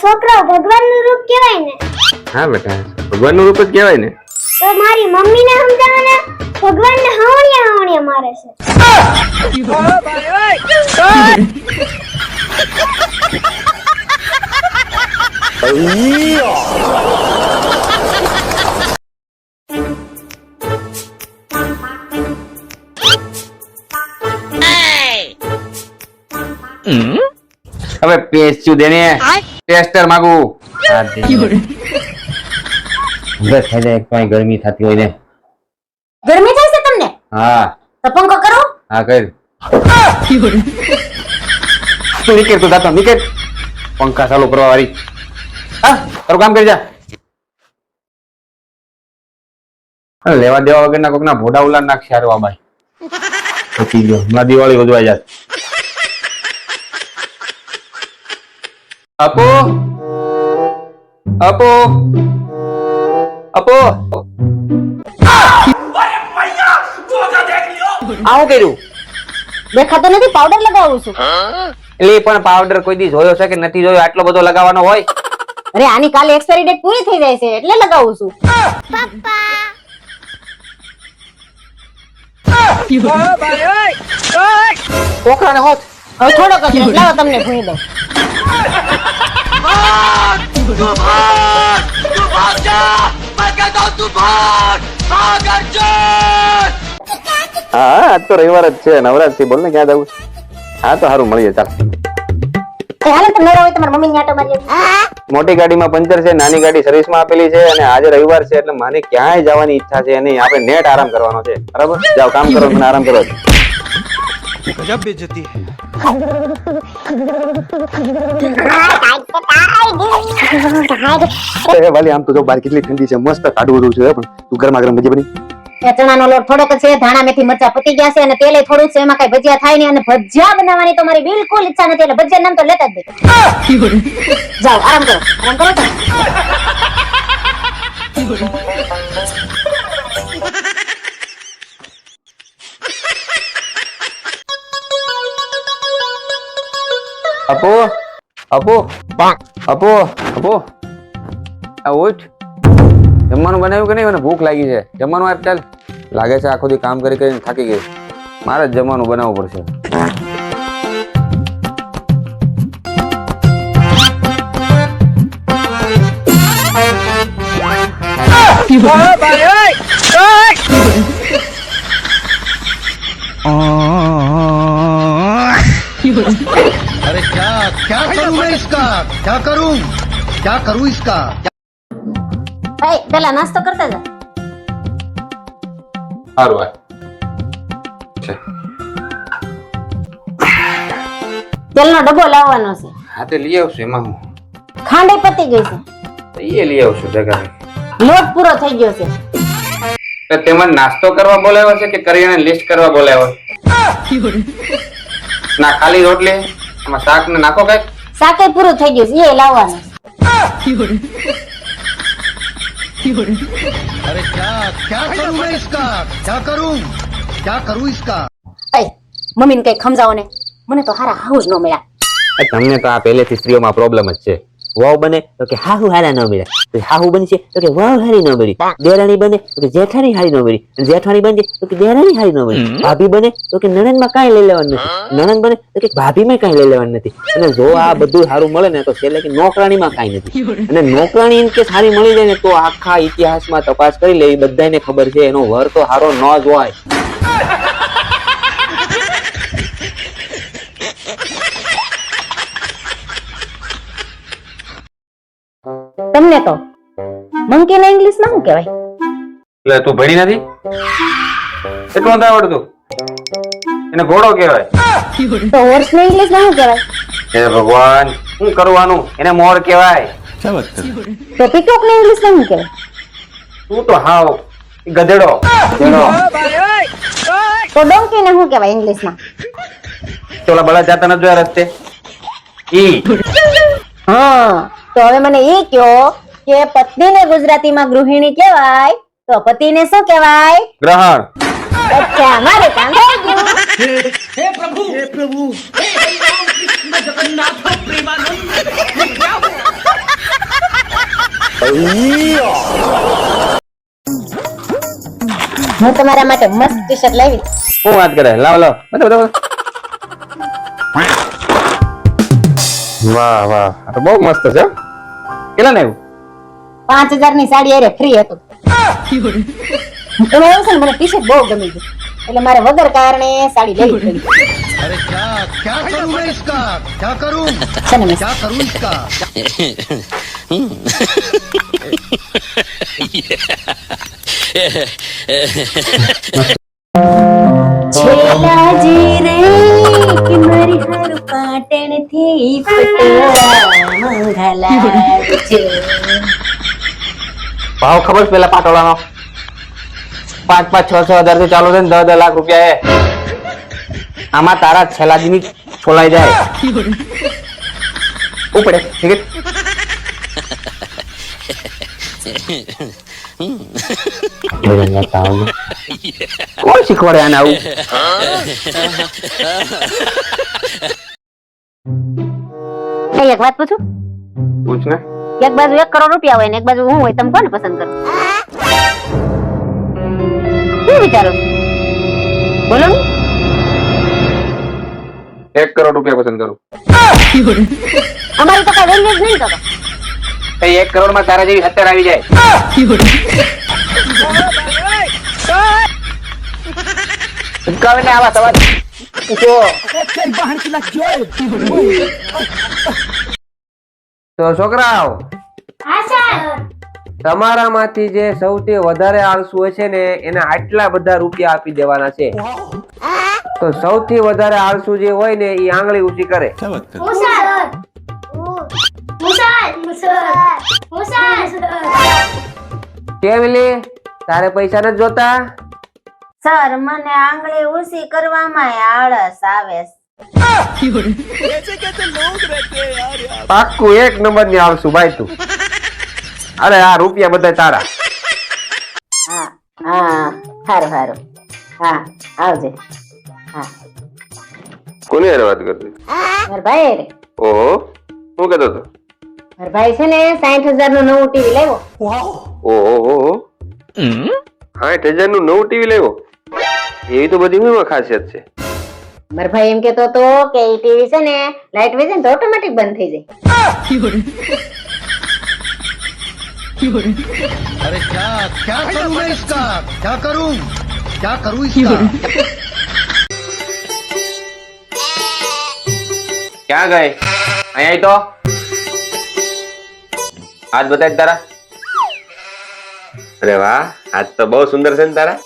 છોકરાઓ ભગવાનનું રૂપ કહેવાય ને? હા બેટા, ભગવાનનું રૂપ જ કહેવાય ને. તો મારી મમ્મીને સમજાવને ભગવાનને હાવણિયા હાવણિયા મારે છે. હવે પેસ્યુ દેને ટેસ્ટર માંગુ. બસ ખાલી એક પાઈ ગરમી થતી હોય ને. ગરમી થાય છે તમને? હા તો પંખો કરો. હા કર. તું નીકળ, તું જાતો નીકળ. પંખા ચાલુ કરવા વાળી. હા તારું કામ કરી જા. લેવા દેવા વગરના કોકના ભોડા ઉલા નાખશે હારવા ભાઈ. પછી ગયો હમણાં દિવાળી વધવા જાત. આપો આપો આપો. આવું કર્યું? દેખાતો નથી, પાવડર લગાવું છું. એટલે પણ પાવડર કોઈ દી જોયો છે કે નથી જોયો? આટલો બધો લગાવવાનો હોય? અરે આની કાલે એક્સપાયરી ડેટ પૂરી થઈ જાય છે એટલે લગાવું છું. કોકરાને હોત. હવે થોડોક જ રસ, લાવો તમને ભૂંઈ દઉં. હા આજ તો રવિવાર જ છે, નવરાજ થી. બોલ ને ક્યાં જવું? હા તો સારું, મળીએ ચાલ. હાલો તમે નવરા હોય તમારી મમ્મીને આટો મારી આવી. મોટી ગાડીમાં પંચર છે, નાની ગાડી સર્વિસમાં આપેલી છે, અને આજે રવિવાર છે એટલે મને ક્યાંય જવાની ઈચ્છા છે નહીં. આપણે નેટ આરામ કરવાનો છે, બરાબર? જાઓ કામ કરો, મને આરામ કરો. गजब बेइज्जती है वाली આમ તો જો બહાર કેટલી ઠંડી છે, મસ્ત કાઢવું દઉં છું પણ તું ગરમા ગરમ ભજી બની. એ ચણાનો લોટ થોડોક છે, ધાણા મેથી મરચા પતી ગયા છે અને તેલે થોડું છે, એમાં કઈ ભજીયા થાય નહીં. અને ભજીયા બનાવવાની તો મારી બિલકુલ ઈચ્છા નથી, એટલે ભજીયા નામ તો લેતા જ નહીં. જાઓ આરામ કરો, આરામ કરો તમે. આપો આપો આપો આપો. આ ઉઠ. જમવાનું બનાવ્યું કે નહીં? મને ભૂખ લાગી છે. જમવાનું આપ ચાલ. લાગે છે આખો દી કામ કરી કરીને થાકી ગઈ. મારે જ જમવાનું બનાવવું પડશે. अरे क्या करूं मैं इसका क्या करूं इसका ભાઈ પેલા નાસ્તો કરતા જા. સારું આ તેલનો ડબ્બો લાવવાનો છે. હા તે લઈ આવશું. એમાં હું ખાંડ પતી ગઈ છે, એ લઈ આવશું. જગા લોટ પૂરો થઈ ગયો છે. તો તેમાં નાસ્તો કરવા બોલાવ્યો છે કે કરિયાણા લિસ્ટ કરવા બોલાવ્યો? ના ખાલી રોટલી, આમાં શાક ને નાખો કઈક. શાકે પૂરું થઈ ગયું છે, એ લાવવાનું. अरे क्या करूं मैं इसका क्या करूं इसका. મમ્મીને કઈ સમજાવો ને, મને તો હારા હાઉસ નો મળ્યા. તમને તો આ પહેલેથી સ્ત્રીઓમાં પ્રોબ્લેમ જ છે. વાવ બને તો કે હાહુ હારા ન મળ્યા, તો હાહુ બનશે તો કે વાવ હારી ન મળી. દેરાણી બને તો કે જેઠાણી હારી ન મળી, જેઠાણી બનશે તો કે દેરાણી હારી ન મળી. ભાભી બને તો કે નણંદમાં કાંઈ લઈ લેવાનું નથી, નણંદ બને તો કે ભાભીમાં કાંઈ લઈ લેવાનું નથી. અને જો આ બધું સારું મળે ને તો છેલ્લે કે નોકરાણીમાં કાંઈ નથી. અને નોકરાણી ઇન કે સારી મળી જાય ને તો આખા ઇતિહાસમાં તપાસ કરી લે, બધાને ખબર છે એનો વર તો સારો ન જ હોય. તમને તો મંકી ના ઇંગ્લિશ માં શું કહેવાય? એટલે તું ભણી નથી? એટલું નથી આવડતું? એને ઘોડો કહેવાય. તો હોર્સ ને ઇંગ્લિશ માં શું કહેવાય? હે ભગવાન, શું કરવાનું? એને મોર કહેવાય. તો પીકોક ને ઇંગ્લિશ માં શું કહેવાય? તું તો હાવ ગધેડો. તો ડોંકી ને શું કહેવાય ઇંગ્લિશ માં? ચોલા બળા જાતા ન જોયા રસ્તે ઈ. હા તો હવે મને એ કયો કે પત્નીને ગુજરાતીમાં ગૃહિણી કહેવાય તો પતિને શું કહેવાય? ગ્રહણ. અચ્છા મારે કામ થઈ ગયું. हे प्रभु हे राम कृष्ण जगन्नाथ प्रेमानंद હું તમારા માટે મસ્ત ટી-શર્ટ લાવી. શું વાત કરે? લાવ લાવ. બતાવ. વાહ વાહ, આ તો બહુ મસ્ત છે. કેટલા ને? 5000 ની સાડી અરે ફ્રી હતું. એમાં એવું છે ને, મને ટી-શર્ટ બહુ ગમી ગયું એટલે મારે વગર કારણે સાડી લેવી પડી. अरे क्या करूं मैं इसका, क्या करूं, છે ને, क्या करूं इसका। છેલાજી રે કે મારી હર પાટણ થી પટોળા મંગલાવજો. ભાવ ખબર છે પેલા પાટોળાનો? 5-5, 6-6 હજાર થી ચાલુ છે ને 10-10 લાખ રૂપિયા હે. આમાં તારા છેલાજીની છોલાઈ જાય. ઉપડે ઠીક કોણ શીખવાડે આને આવું? એક વાત પૂછું? પૂછ ને. એક બાજુ 1 કરોડ રૂપિયા હોય ને એક બાજુ હું હોય, તમે કોને પસંદ કરો? શું વિચારો છો? બોલો ને. 1 કરોડ રૂપિયા પસંદ કરું. અમારી તો કઈ વેલ્યુ જ નહીં તો. 1 કરોડ માં તારા જેવી 70 આવી જાય. ઉચકાવે ને આવા સવાલ. તો છોકરાઓ, હા સર. તમારામાંથી જે સૌથી વધારે આળસુ હોય છે ને એને આટલા બધા રૂપિયા આપી દેવાના છે. તો સૌથી વધારે આળસુ જે હોય ને એ આંગળી ઊંચી કરે. હું સર. હું સર. કેમ લે, તારે પૈસા નથી જોતા? સર, મને આંગળી ઊંચી કરવામાં આળસ આવે. પાક્કું 1 નંબર ની આળસુ ભાઈ તું. અરે આ રૂપિયા બધા તારા. હા હા, સારું સારું. હા, આવજે. હા, કોની હારે વાત કરતી? મારા ભાઈ રે. ઓહો, શું કહેતો હતો? મારા ભાઈ છે ને 60,000 નું નવું ટીવી લાવ્યો. ઓહો, 60,000 નું નવું ટીવી લેવો? એવી તો બધી શું ખાસિયત છે? મારા ભાઈ એમ કેતો હતો કે એ ટીવી છે ને લાઈટ વહી જાય ને તો ઓટોમેટિક બંધ થઈ જાય. अरे क्या करूं मैं इसका, क्या करूं इसका। ક્યાં ગઈ? અહીંયા તો હાથ બતાય તારા. અરે વાહ, હાથ તો બહુ સુંદર છે ને તારા.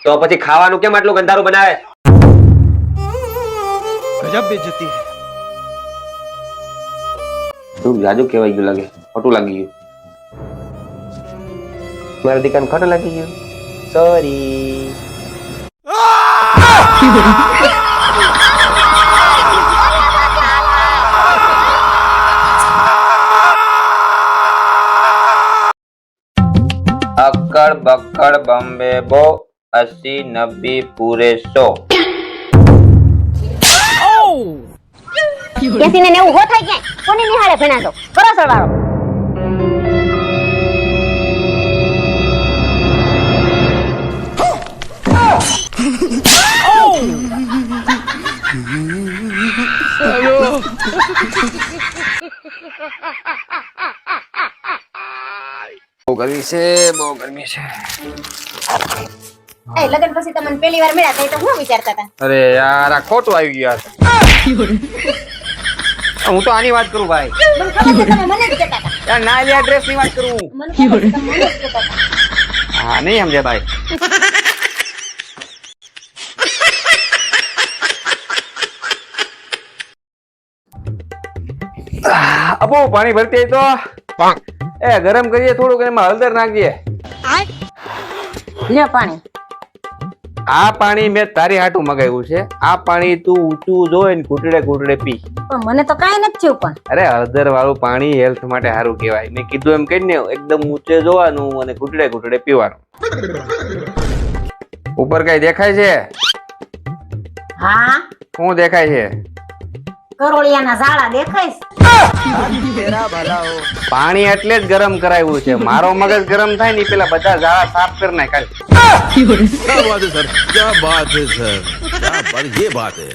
તો પછી ખાવાનું કેમ આટલું ગંધારું બનાવે? गजब बेइज्जती है। તું જાજુ કહેવાય ગયું લાગે, ખોટું લાગી ગયું. મારા દીકરાને ખોટું લાગી ગયું. સોરી. અક્કડ બક્કડ બોમ્બે બો 80-90 પૂરે 100. 80 ને 90 હો થઈ જાય. કોની નિહાળે ભણા તો કરો સરવાળો. બહુ ગરમી છે, બહુ ગરમી છે. એ લગન પછી તમને પહેલી વાર મળ્યા તો હું વિચારતા હતા? અરે યાર, આ ખોટું આવી ગયું યાર. હું તો આની વાત કરું ભાઈ. મને ખબર છે તમે મને જ કહેતા હતા. યાર ના લે ડ્રેસ ની વાત કરું. મને ખબર છે તમે મને જ કહેતા હતા. હા, નહીં સમજે ભાઈ. અબો પાણી ભરતી તો ગરમ કરીએ થોડુંક, એમાં હળદર નાખીએ. લ્યો પાણી. આ પાણી મેં તારી હાટું મગાવ્યું છે. આ પાણી તું ઊંચું જોઈ ને ઘૂંટડે ઘૂંટડે પી. પણ મને તો કાઈ નથી થયું. પણ અરે હળદર વાળું પાણી હેલ્થ માટે સારું કહેવાય. મેં કીધું એમ કહીને એકદમ ઊંચે જોવાનું અને ઘૂંટડે ઘૂંટડે પીવાનું. ઉપર કઈ દેખાય છે? હા, શું દેખાય છે? કરોળિયાના ઝાડા દેખાઈશ. પાણી એટલે જ ગરમ કરાવ્યું છે. મારો મગજ ગરમ થાય ને ઈ પેલા બધા ઝાડા સાફ કરી નાખાય. क्या बात है सर, क्या बात है सर, क्या बात, ये बात है.